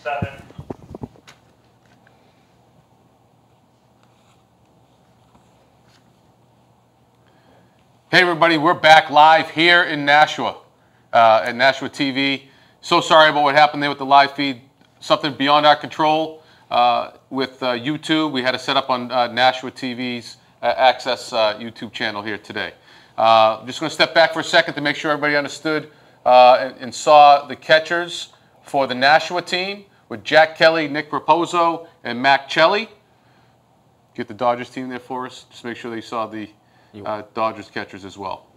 7. Hey everybody, we're back live here in Nashua, at Nashua TV. So sorry about what happened there with the live feed. Something beyond our control with YouTube. We had to set up on Nashua TV's Access YouTube channel here today. I'm just going to step back for a second to make sure everybody understood and saw the catchers for the Nashua team with Jack Kelly, Nick Raposo, and Mac Chelly. Get the Dodgers team there for us. Just make sure they saw the Dodgers catchers as well.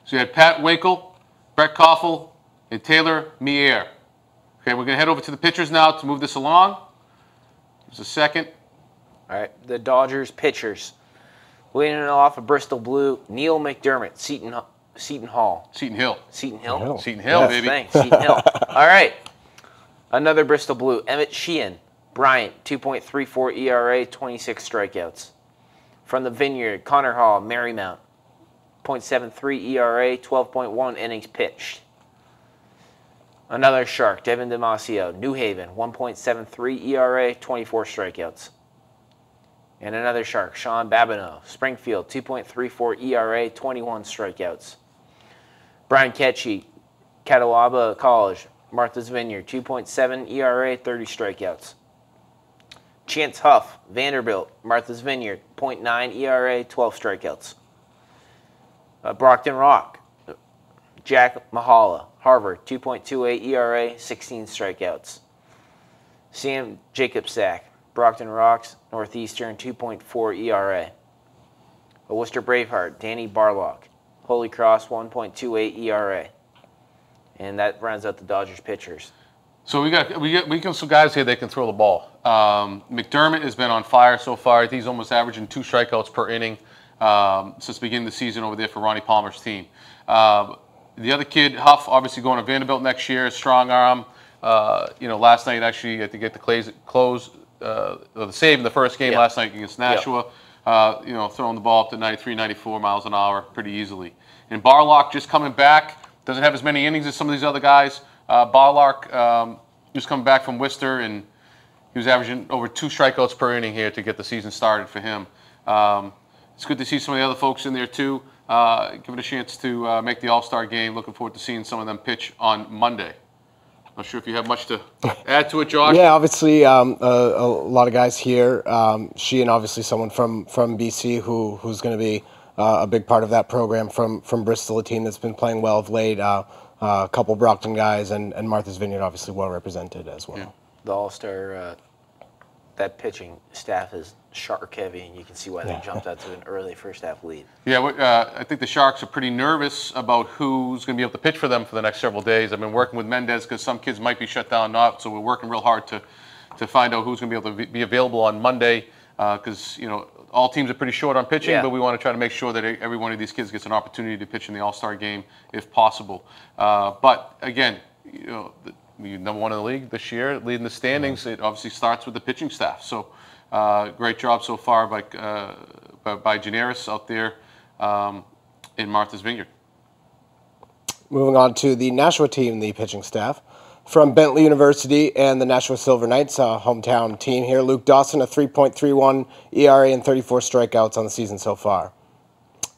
So you had Pat Winkle, Brett Koffel, and Taylor Mier. Okay, we're going to head over to the pitchers now to move this along. Just a second. All right, the Dodgers pitchers. Leading it off of Bristol Blue, Neil McDermott, Seton Hall. Seton Hill. Seton Hill? Seton Hill, yes, baby. Thanks, Seton Hill. All right. Another Bristol Blue, Emmett Sheehan, Bryant, 2.34 ERA, 26 strikeouts. From the Vineyard, Connor Hall, Marymount, 0.73 ERA, 12.1 innings pitched. Another Shark, Devin Damasio, New Haven, 1.73 ERA, 24 strikeouts. And another Shark, Sean Babineau, Springfield, 2.34 ERA, 21 strikeouts. Brian Ketchie, Catawba College, Martha's Vineyard, 2.7 ERA, 30 strikeouts. Chance Huff, Vanderbilt, Martha's Vineyard, 0.9 ERA, 12 strikeouts. Brockton Rock, Jack Mahala, Harvard, 2.28 ERA, 16 strikeouts. Sam Jacobsack, Brockton Rocks, Northeastern, 2.4 ERA. A Worcester Braveheart, Danny Barlock, Holy Cross, 1.28 ERA. And that rounds out the Dodgers pitchers. So we got some guys here that can throw the ball. McDermott has been on fire so far. I think he's almost averaging 2 strikeouts per inning since the beginning of the season over there for Ronnie Palmer's team. The other kid, Huff, obviously going to Vanderbilt next year, strong arm. Last night actually I think get the the save in the first game last night against Nashua. Throwing the ball up to 93, 94 miles an hour pretty easily. And Barlock just coming back. Doesn't have as many innings as some of these other guys. Barlock just coming back from Worcester, and he was averaging over 2 strikeouts per inning here to get the season started for him. It's good to see some of the other folks in there too. Give it a chance to make the All-Star game. Looking forward to seeing some of them pitch on Monday. Not sure if you have much to add to it, Josh. Yeah, obviously a lot of guys here. Sheehan, obviously someone from BC who's going to be a big part of that program from Bristol, a team that's been playing well of late. A couple Brockton guys and Martha's Vineyard obviously well represented as well. Yeah. The All-Star, that pitching staff is Shark heavy, and you can see why they jumped out to an early first half lead. Yeah, I think the Sharks are pretty nervous about who's going to be able to pitch for them for the next several days. I've been working with Mendez because some kids might be shut down, not, so we're working real hard to find out who's going to be able to be available on Monday because, all teams are pretty short on pitching, but we want to try to make sure that every one of these kids gets an opportunity to pitch in the All-Star game if possible. But again, number 1 in the league this year, leading the standings. It obviously starts with the pitching staff. So great job so far by Generis out there in Martha's Vineyard. Moving on to the Nashua team, the pitching staff. From Bentley University and the Nashua Silver Knights, hometown team here, Luke Dawson, a 3.31 ERA and 34 strikeouts on the season so far.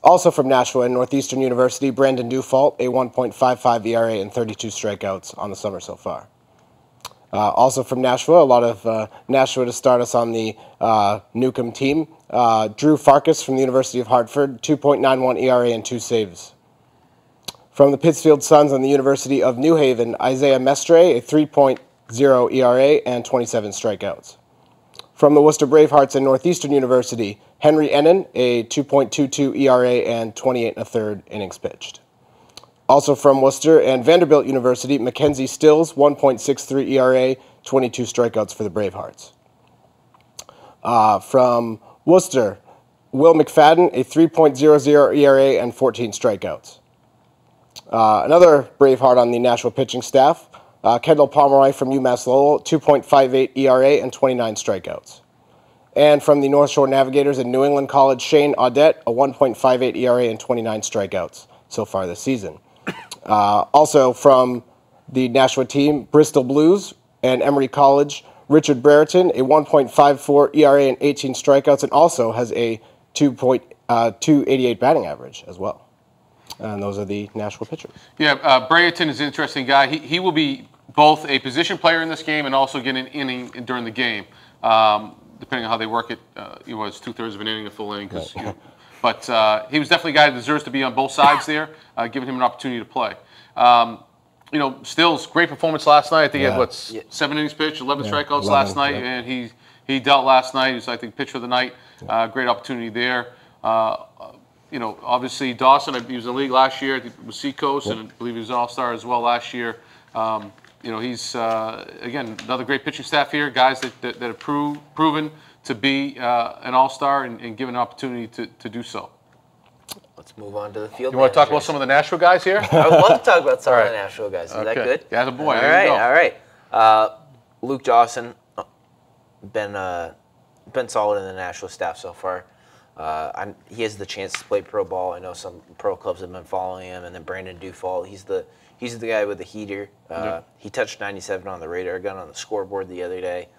Also from Nashua and Northeastern University, Brandon Dufault, a 1.55 ERA and 32 strikeouts on the summer so far. Also from Nashua, a lot of Nashua to start us on the Newcomb team. Drew Farkas from the University of Hartford, 2.91 ERA and 2 saves. From the Pittsfield Suns and the University of New Haven, Isaiah Mestre, a 3.0 ERA and 27 strikeouts. From the Worcester Bravehearts and Northeastern University, Henry Ennin, a 2.22 ERA and 28 1/3 innings pitched. Also from Worcester and Vanderbilt University, Mackenzie Stills, 1.63 ERA, 22 strikeouts for the Bravehearts. From Worcester, Will McFadden, a 3.00 ERA and 14 strikeouts. Another Braveheart on the Nashua pitching staff, Kendall Pomeroy from UMass Lowell, 2.58 ERA and 29 strikeouts. And from the North Shore Navigators and New England College, Shane Audette, a 1.58 ERA and 29 strikeouts so far this season. Also from the Nashua team, Bristol Blues and Emory College, Richard Brereton, a 1.54 ERA and 18 strikeouts, and also has a 2.288 batting average as well. And those are the Nashua pitchers. Yeah, Brereton is an interesting guy. He will be both a position player in this game and also get an inning during the game, depending on how they work it. It was 2/3 of an inning, a full inning. But he was definitely a guy that deserves to be on both sides there, giving him an opportunity to play. Stills, great performance last night. I think he had, 7 innings pitched, 11 strikeouts last night, and he dealt last night. He was, I think, pitcher of the night. Great opportunity there. Obviously Dawson, he was in the league last year with Seacoast, and I believe he was an All-Star as well last year. He's, again, another great pitching staff here, guys that have proven to be an All-Star and given an opportunity to do so. Let's move on to the field. You want to talk about some of the Nashua guys here? I would love to talk about some of the Nashua guys. Is that good? Yeah, the boy. All right. Luke Dawson, been solid in the Nashua staff so far. He has the chance to play pro ball. I know some pro clubs have been following him, and then Brandon Dufault. He's the guy with the heater. He touched 97 on the radar gun on the scoreboard the other day.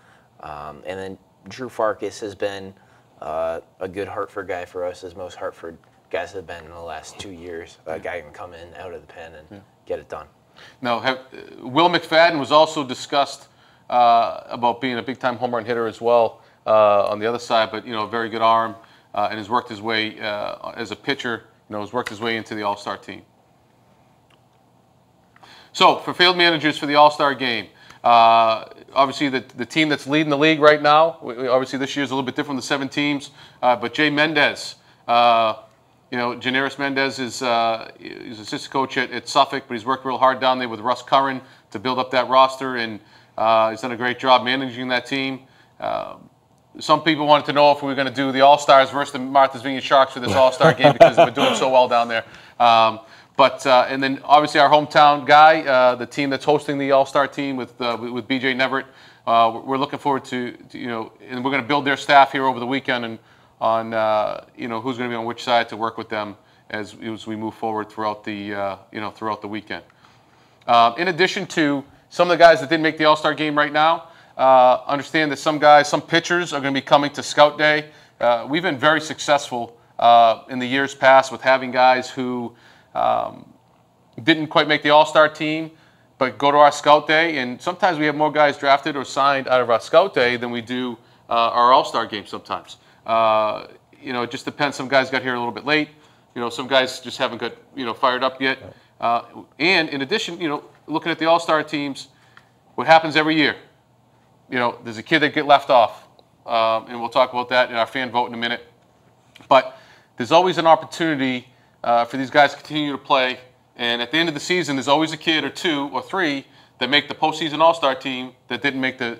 And then Drew Farkas has been a good Hartford guy for us, as most Hartford guys have been in the last 2 years. A guy can come in out of the pen and get it done. Now, Will McFadden was also discussed about being a big-time home run hitter as well on the other side, but a very good arm. And has worked his way as a pitcher. Has worked his way into the All-Star team. So for field managers for the All-Star game, obviously the team that's leading the league right now. Obviously this year is a little bit different than the 7 teams. But Jay Mendez, Janaris Mendez is he's assistant coach at Suffolk, but he's worked real hard down there with Russ Curran to build up that roster, and he's done a great job managing that team. Some people wanted to know if we were going to do the All-Stars versus the Martha's Vineyard Sharks for this All-Star game because we're doing so well down there. And then obviously our hometown guy, the team that's hosting the All-Star team with BJ Neverett, we're looking forward to and we're going to build their staff here over the weekend and on who's going to be on which side to work with them as we move forward throughout the weekend. In addition to some of the guys that didn't make the All-Star game right now. Understand that some pitchers are going to be coming to Scout Day. We've been very successful in the years past with having guys who didn't quite make the All-Star team, but go to our Scout Day. And sometimes we have more guys drafted or signed out of our Scout Day than we do our All-Star game sometimes. It just depends. Some guys got here a little bit late. Some guys just haven't got fired up yet. And in addition, looking at the All-Star teams, what happens every year? There's a kid that get left off, and we'll talk about that in our fan vote in a minute. But there's always an opportunity for these guys to continue to play, and at the end of the season, there's always a kid or 2 or 3 that make the postseason All-Star team that didn't make the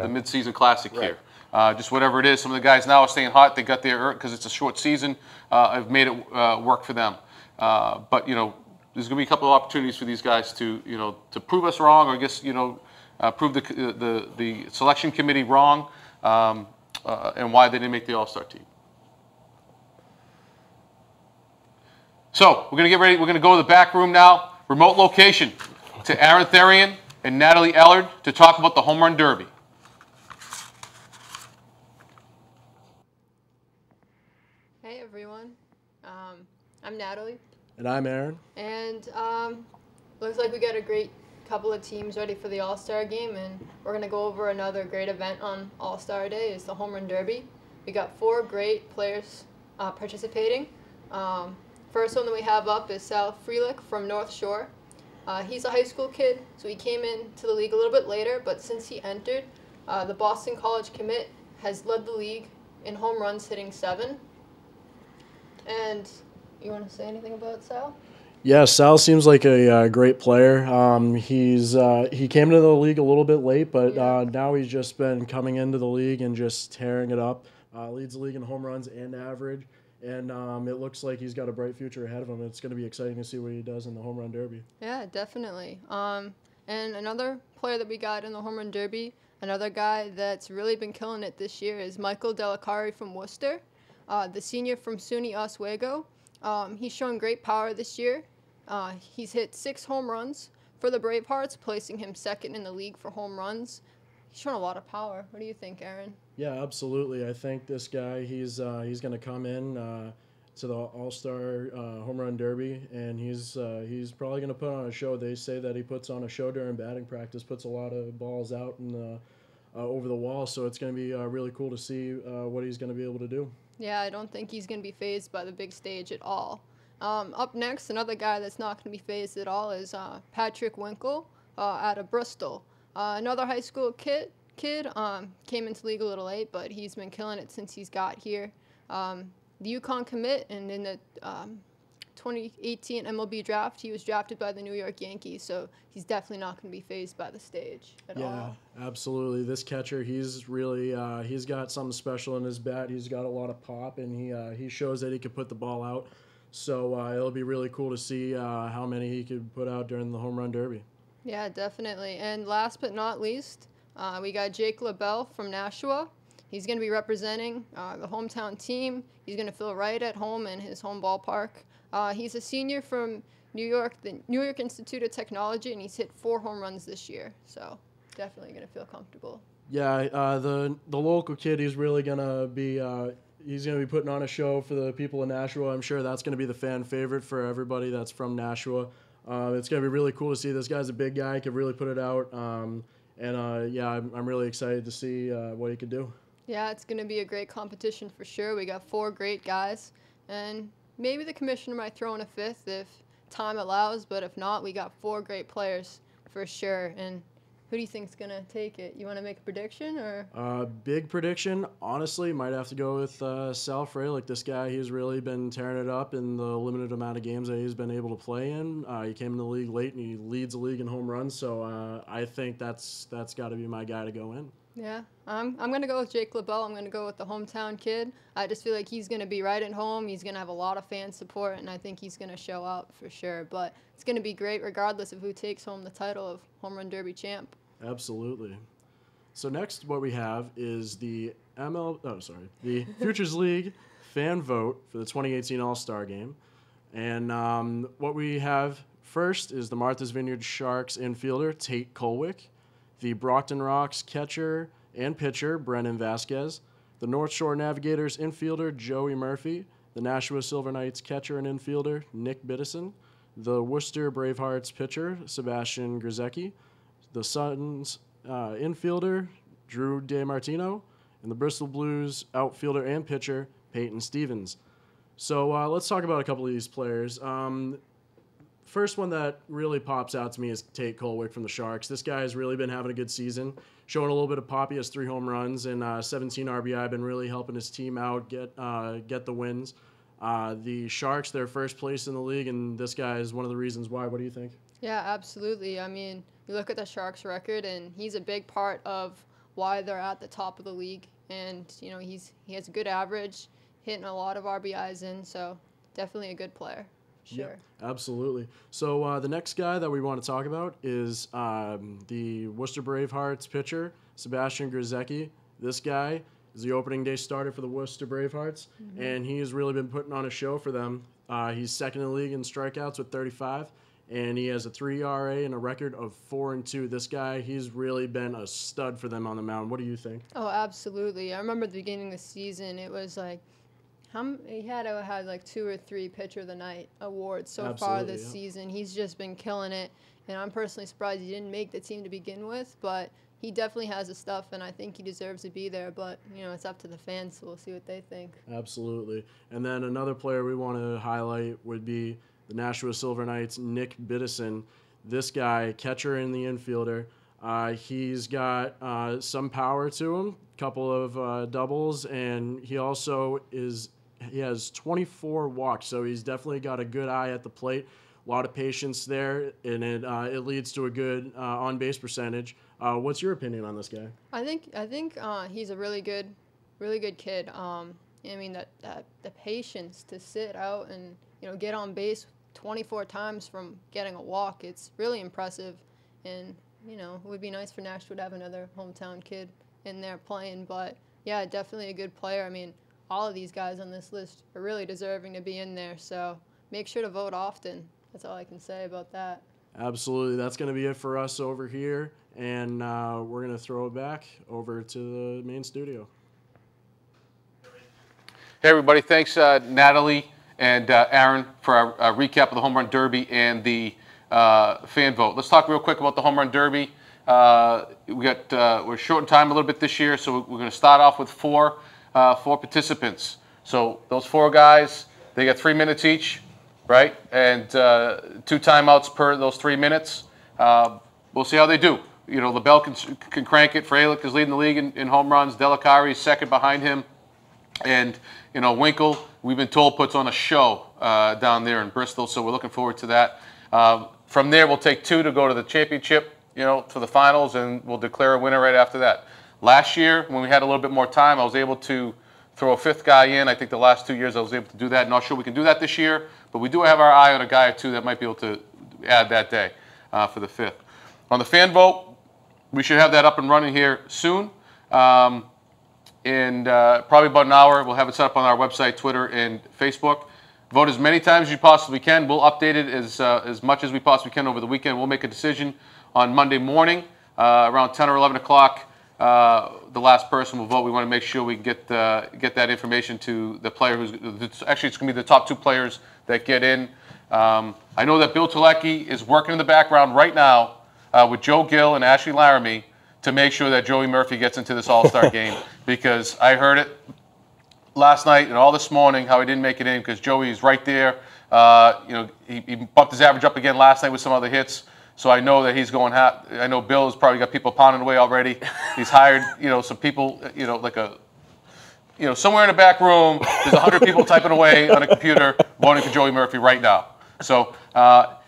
mid-season Classic here. Just whatever it is. Some of the guys now are staying hot. They got there because it's a short season. I've made it work for them. But there's going to be a couple of opportunities for these guys to prove us wrong, or I guess prove the selection committee wrong, and why they didn't make the All-Star team. So we're going to get ready. We're going to go to the back room now, remote location, to Aaron Therian and Natalie Ellard to talk about the Home Run Derby. Hey everyone, I'm Natalie. And I'm Aaron. And looks like we got a great couple of teams ready for the All-Star game, and we're going to go over another great event on All-Star Day. Is the Home Run Derby. We got 4 great players participating. First one that we have up is Sal Freelick from North Shore. He's a high school kid, so he came into the league a little bit later, but since he entered, the Boston College commit has led the league in home runs, hitting 7. And you want to say anything about Sal? Yeah, Sal seems like a great player. He came into the league a little bit late, but now he's just been coming into the league and just tearing it up. Leads the league in home runs and average, and it looks like he's got a bright future ahead of him. It's going to be exciting to see what he does in the Home Run Derby. Yeah, definitely. And another player that we got in the Home Run Derby, another guy that's really been killing it this year, is Michael Delacari from Worcester, the senior from SUNY Oswego. He's shown great power this year. He's hit 6 home runs for the Bravehearts, placing him second in the league for home runs. He's shown a lot of power. What do you think, Aaron? Yeah, absolutely. I think this guy, he's going to come in to the All-Star Home Run Derby, and he's probably going to put on a show. They say that he puts on a show during batting practice, puts a lot of balls out and over the wall. So it's going to be really cool to see what he's going to be able to do. Yeah, I don't think he's going to be fazed by the big stage at all. Up next, another guy that's not going to be phased at all is Patrick Winkle out of Bristol. Another high school kid came into league a little late, but he's been killing it since he's got here. The UConn commit, and in the 2018 MLB draft, he was drafted by the New York Yankees, so he's definitely not going to be phased by the stage at all. Yeah, absolutely. This catcher, he's really he's got something special in his bat. He's got a lot of pop, and he shows that he can put the ball out. So it'll be really cool to see how many he could put out during the home run derby. Yeah, definitely. And last but not least, we got Jake LaBelle from Nashua. He's going to be representing the hometown team. He's going to feel right at home in his home ballpark. He's a senior from New York, the New York Institute of Technology, and he's hit 4 home runs this year. So definitely going to feel comfortable. Yeah, the local kid, he's really going to be he's going to be putting on a show for the people in Nashua. I'm sure that's going to be the fan favorite for everybody that's from Nashua. It's going to be really cool to see. This guy's a big guy, he could really put it out. Yeah, I'm really excited to see what he could do. Yeah, it's going to be a great competition for sure. We got 4 great guys, and maybe the commissioner might throw in a 5th if time allows, but if not, we got 4 great players for sure. And who do you think's going to take it? You want to make a prediction? Or big prediction, honestly, might have to go with Sal Frelick. This guy, he's really been tearing it up in the limited amount of games that he's been able to play in. He came in the league late, and he leads the league in home runs, so I think that's got to be my guy to go in. Yeah, I'm going to go with Jake LaBelle. I'm going to go with the hometown kid. I just feel like he's going to be right at home. He's going to have a lot of fan support, and I think he's going to show out for sure. But it's going to be great regardless of who takes home the title of Home Run Derby champ. Absolutely. So next, what we have is the the Futures League fan vote for the 2018 All-Star Game. And what we have first is the Martha's Vineyard Sharks infielder, Tate Colwick, the Brockton Rocks catcher and pitcher, Brennan Vasquez, the North Shore Navigators infielder, Joey Murphy, the Nashua Silver Knights catcher and infielder, Nick Biddison, the Worcester Bravehearts pitcher, Sebastian Grzecki, the Suns infielder, Drew DeMartino, and the Bristol Blues outfielder and pitcher, Peyton Stevens. So let's talk about a couple of these players. First one that really pops out to me is Tate Colwick from the Sharks. This guy has really been having a good season, showing a little bit of pop. He has 3 home runs and 17 RBI, been really helping his team out get the wins. The Sharks, they're first place in the league, and this guy is one of the reasons why. What do you think? Yeah, absolutely. I mean, you look at the Sharks record, and he's a big part of why they're at the top of the league. And, you know, he has a good average, hitting a lot of RBIs in, so definitely a good player. Sure. Yeah, absolutely. So the next guy that we want to talk about is the Worcester Bravehearts pitcher, Sebastian Grzecki. This guy is the opening day starter for the Worcester Bravehearts, and he has really been putting on a show for them. He's second in the league in strikeouts with 35, and he has a 3 ERA and a record of 4-2. This guy, he's really been a stud for them on the mound. What do you think? Oh, absolutely. I remember at the beginning of the season, it was like, he had like 2 or 3 Pitcher of the Night awards so far this season. He's just been killing it, and I'm personally surprised he didn't make the team to begin with, but he definitely has the stuff, and I think he deserves to be there, but, you know, it's up to the fans, so we'll see what they think. Absolutely. And then another player we want to highlight would be the Nashua Silver Knights, Nick Biddison. This guy, catcher and the infielder, he's got some power to him, a couple of doubles, and he also he has 24 walks, so he's definitely got a good eye at the plate. A lot of patience there, and it leads to a good on-base percentage. What's your opinion on this guy? I think he's a really good kid. I mean the patience to sit out and, you know, get on base 24 times from getting a walk, it's really impressive. And, you know, it would be nice for Nashua to have another hometown kid in there playing. But yeah, definitely a good player. I mean, all of these guys on this list are really deserving to be in there. So make sure to vote often. That's all I can say about that. Absolutely. That's going to be it for us over here. And we're going to throw it back over to the main studio. Hey, everybody. Thanks, Natalie and Aaron, for our recap of the Home Run Derby and the fan vote. Let's talk real quick about the Home Run Derby. We're short in time a little bit this year, so we're going to start off with four participants. So those four guys, they got 3 minutes each, right? And 2 timeouts per those 3 minutes. We'll see how they do. You know, LaBelle can crank it. Fralick is leading the league in home runs. Delicari is second behind him. And, you know, Winkle, we've been told, puts on a show down there in Bristol, so we're looking forward to that. From there, we'll take 2 to go to the championship, you know, to the finals, and we'll declare a winner right after that. Last year, when we had a little bit more time, I was able to throw a 5th guy in. I think the last 2 years I was able to do that. Not sure we can do that this year, but we do have our eye on a guy or 2 that might be able to add that day for the 5th. On the fan vote, we should have that up and running here soon. In probably about an hour, we'll have it set up on our website, Twitter, and Facebook. Vote as many times as you possibly can. We'll update it as much as we possibly can over the weekend. We'll make a decision on Monday morning around 10 or 11 o'clock. The last person will vote. We want to make sure we get that information to the player actually, it's going to be the top 2 players that get in. I know that Bill Tulecki is working in the background right now with Joe Gill and Ashley Laramie to make sure that Joey Murphy gets into this All-Star game, because I heard it last night and all this morning how he didn't make it in because Joey's right there. You know, he bumped his average up again last night with some other hits. So I know that he's going I know Bill has probably got people pounding away already. He's hired, you know, some people, you know, somewhere in the back room, there's 100 people typing away on a computer voting for Joey Murphy right now. So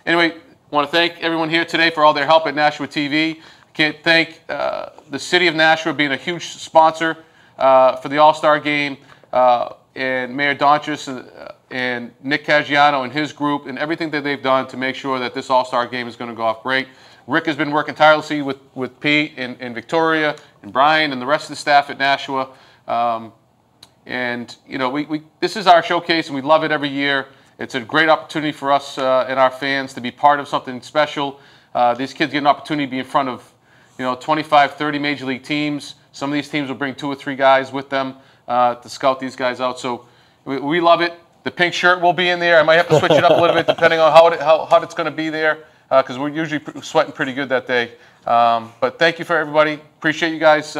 anyway, I want to thank everyone here today for all their help at Nashua TV. Can't thank the city of Nashua being a huge sponsor for the All-Star Game, and Mayor Donchis and Nick Caggiano and his group and everything that they've done to make sure that this All-Star Game is going to go off great. Rick has been working tirelessly with Pete and Victoria and Brian and the rest of the staff at Nashua. And, you know, this is our showcase, and we love it every year. It's a great opportunity for us and our fans to be part of something special. These kids get an opportunity to be in front of, you know, 25, 30 Major League teams. Some of these teams will bring 2 or 3 guys with them to scout these guys out. So we love it. The pink shirt will be in there. I might have to switch it up a little bit depending on how it's going to be there, because we're usually sweating pretty good that day. But thank you for everybody. Appreciate you guys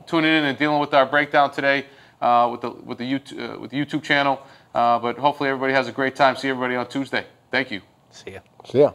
tuning in and dealing with our breakdown today with the YouTube channel. But hopefully everybody has a great time. See everybody on Tuesday. Thank you. See ya. See ya.